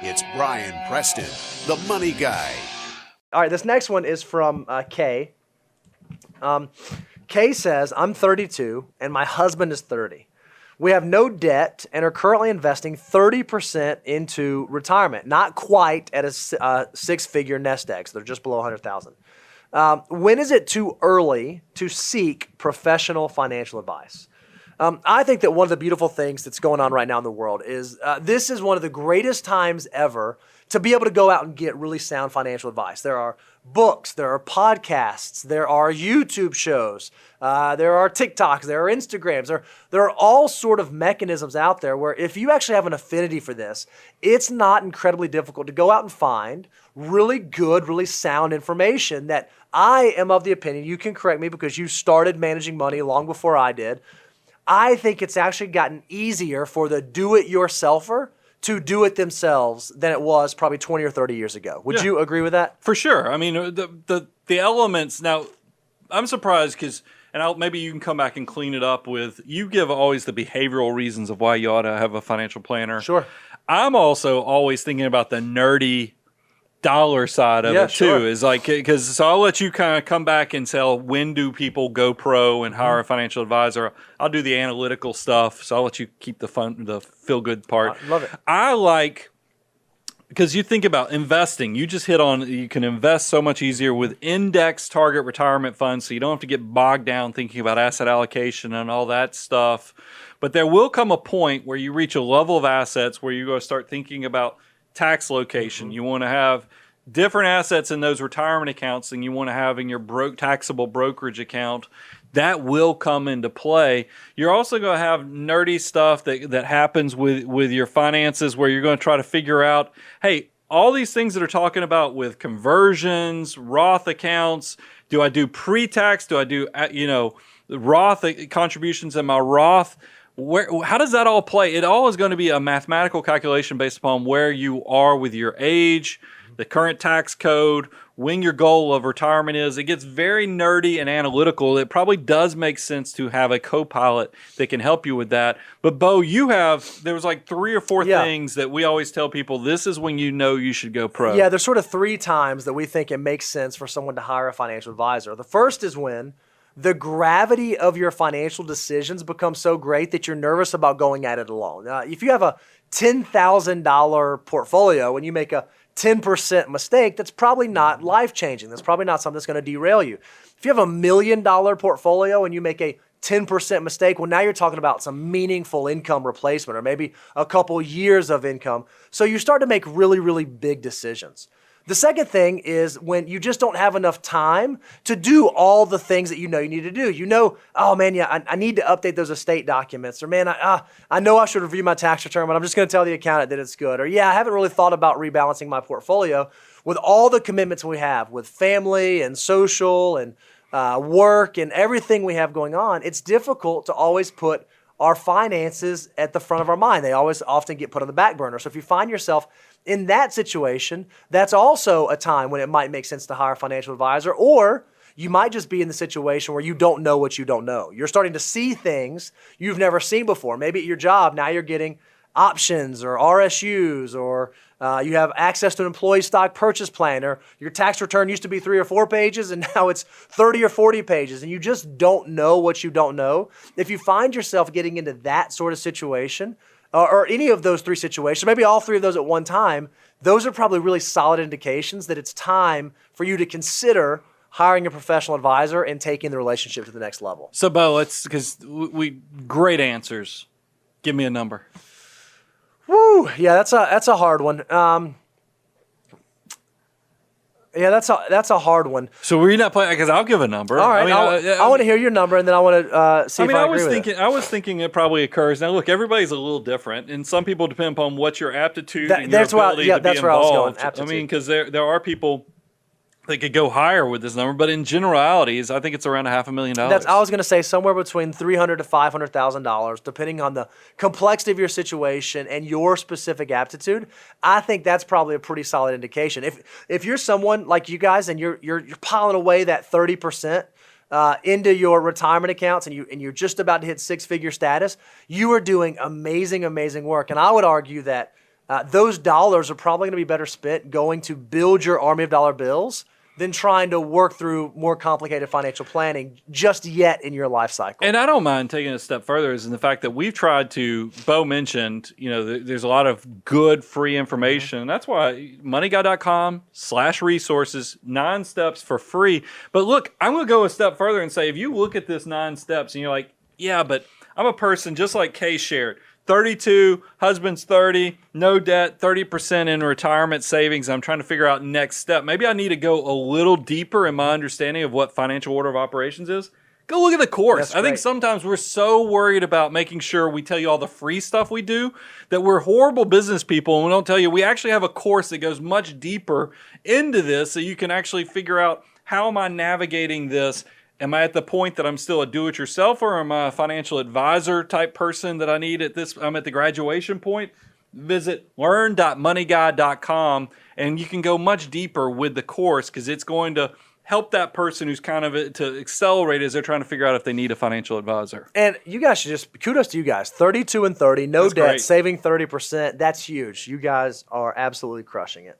It's Brian Preston, the money guy. All right, this next one is from Kay. Kay says, I'm 32 and my husband is 30. We have no debt and are currently investing 30% into retirement, not quite at a six-figure nest egg, so they're just below 100,000. When is it too early to seek professional financial advice? I think that one of the beautiful things that's going on right now in the world is this is one of the greatest times ever to be able to go out and get really sound financial advice. There are books, there are podcasts, there are YouTube shows, there are TikToks, there are Instagrams, there are all sort of mechanisms out there where if you actually have an affinity for this, it's not incredibly difficult to go out and find really good, really sound information that I am of the opinion, you can correct me because you started managing money long before I did. I think it's actually gotten easier for the do-it-yourselfer to do it themselves than it was probably 20 or 30 years ago. Would you agree with that? For sure. I mean, the elements, now, I'm surprised because, and maybe you can come back and clean it up with, you give always the behavioral reasons of why you ought to have a financial planner. Sure. I'm also always thinking about the nerdy dollar side of it too. Sure. Is like, because so I'll let you kind of come back and tell when do people go pro and hire a financial advisor. I'll do the analytical stuff, so I'll let you keep the fun, the feel good part. I love it. I like, because you think about investing, you just hit on, you can invest so much easier with index target retirement funds, so you don't have to get bogged down thinking about asset allocation and all that stuff. But there will come a point where you reach a level of assets where you're going to start thinking about tax location. You want to have different assets in those retirement accounts than you want to have in your taxable brokerage account. That will come into play. You're also going to have nerdy stuff that happens with your finances where you're going to try to figure out, hey, all these things that are talking about with conversions, Roth accounts, do I do pre-tax? Do I do, Roth contributions in my Roth? How does that all play? It all is going to be a mathematical calculation based upon where you are with your age, the current tax code, when your goal of retirement is. It gets very nerdy and analytical. It probably does make sense to have a co-pilot that can help you with that. But Bo, there was like 3 or 4 things that we always tell people, this is when you know you should go pro. Yeah, there's sort of 3 times that we think it makes sense for someone to hire a financial advisor. The first is when the gravity of your financial decisions becomes so great that you're nervous about going at it alone. If you have a $10,000 portfolio and you make a 10% mistake, that's probably not life-changing. That's probably not something that's going to derail you. If you have $1 million portfolio and you make a 10% mistake, well, now you're talking about some meaningful income replacement or maybe a couple years of income. So you start to make really, really big decisions. The second thing is when you just don't have enough time to do all the things that you know you need to do. You know, oh man, I need to update those estate documents. Or man, I know I should review my tax return, but I'm just going to tell the accountant that it's good. Or yeah, I haven't really thought about rebalancing my portfolio. With all the commitments we have with family and social and work and everything we have going on, it's difficult to always put our finances at the front of our mind. They always often get put on the back burner. So if you find yourself in that situation, that's also a time when it might make sense to hire a financial advisor, or you might just be in the situation where you don't know what you don't know. You're starting to see things you've never seen before. Maybe at your job, now you're getting options or RSUs, or you have access to an employee stock purchase plan, or your tax return used to be 3 or 4 pages and now it's 30 or 40 pages, and you just don't know what you don't know. If you find yourself getting into that sort of situation, or any of those 3 situations, maybe all 3 of those at one time, those are probably really solid indications that it's time for you to consider hiring a professional advisor and taking the relationship to the next level. So, Bo, because great answers. Give me a number. Woo! Yeah, that's a hard one. Yeah, that's a hard one. So we're not playing, because I'll give a number. All right, I want to hear your number, and then I want to see if I agree with it. I was thinking it probably occurs. Now, look, everybody's a little different, and some people depend upon what your aptitude and your ability to be that's where I was involved. going, aptitude. I mean, because there are people that could go higher with this number, but in generalities, I think it's around $500,000. I was going to say somewhere between $300,000 to $500,000, depending on the complexity of your situation and your specific aptitude. I think that's probably a pretty solid indication. If you're someone like you guys and you're piling away that 30% into your retirement accounts and you're just about to hit 6-figure status, you are doing amazing, amazing work. And I would argue that those dollars are probably going to be better spent going to build your army of dollar bills than trying to work through more complicated financial planning just yet in your life cycle. And I don't mind taking it a step further is in the fact that we've tried to, Bo mentioned, there's a lot of good free information. That's why moneyguy.com/resources, 9 steps for free. But look, I'm going to go a step further and say, if you look at this 9 steps and you're like, yeah, but I'm a person just like Kay shared. 32, husband's 30, no debt, 30% in retirement savings. I'm trying to figure out next step. Maybe I need to go a little deeper in my understanding of what financial order of operations is. Go look at the course. That's I think great. sometimes we're so worried about making sure we tell you all the free stuff we do that we're horrible business people and we don't tell you we actually have a course that goes much deeper into this so you can actually figure out how am I navigating this. Am I at the point that I'm still a do-it-yourself, or am I a financial advisor type person that I need I'm at the graduation point? Visit learn.moneyguy.com and you can go much deeper with the course because it's going to help that person who's kind of to accelerate as they're trying to figure out if they need a financial advisor. And you guys should just, kudos to you guys. 32 and 30, no That's debt, great. saving 30%. That's huge. You guys are absolutely crushing it.